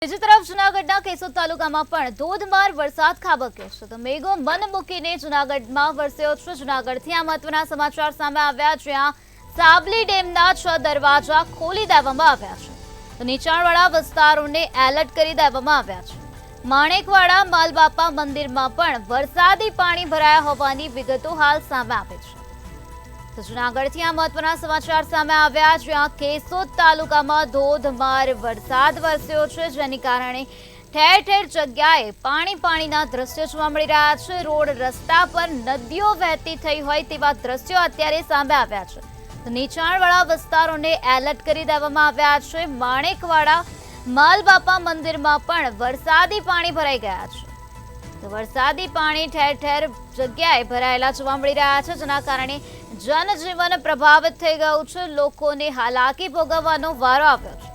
બીજી તરફ જૂનાગઢના કેશોદ તાલુકામાં પણ ધોધમાર વરસાદ ખાબક્યો છે તો મેઘો મન મૂકીને જૂનાગઢમાં વરસ્યો છે। જૂનાગઢથી આ મહત્વના સમાચાર સામે આવ્યા, જ્યાં સાબલી ડેમના 6 દરવાજા ખોલી દેવામાં આવ્યા છે તો નીચાણવાળા વિસ્તારોને એલર્ટ કરી દેવામાં આવ્યા છે। માણેકવાડા માલબાપા મંદિરમાં પણ વરસાદી પાણી ભરાયા હોવાની વિગતો હાલ સામે આવી છે। તો જૂનાગઢથી આ મહત્વના સમાચાર સામે આવ્યા, જ્યાં કેશોદ તાલુકામાં ધોધમાર વરસાદ વરસ્યો છે, જેની કારણે ઠેર ઠેર જગ્યાએ પાણીના દ્રશ્યો જોવા મળી રહ્યા છે। રોડ રસ્તા પર નદીઓ વહેતી થઈ હોય તેવા દ્રશ્યો અત્યારે સામે આવ્યા છે તો નીચાણવાળા વિસ્તારોને એલર્ટ કરી દેવામાં આવ્યા છે। માણેકવાડા માલબાપા મંદિરમાં પણ વરસાદી પાણી ભરાઈ ગયા છે તો વરસાદી પાણી ઠેર ઠેર જગ્યાએ ભરાયેલા જોવા મળી રહ્યા છે, જેના કારણે જનજીવન પ્રભાવિત થઈ ગયું છે। લોકોને હાલાકી ભોગવવાનો વારો આવ્યો છે।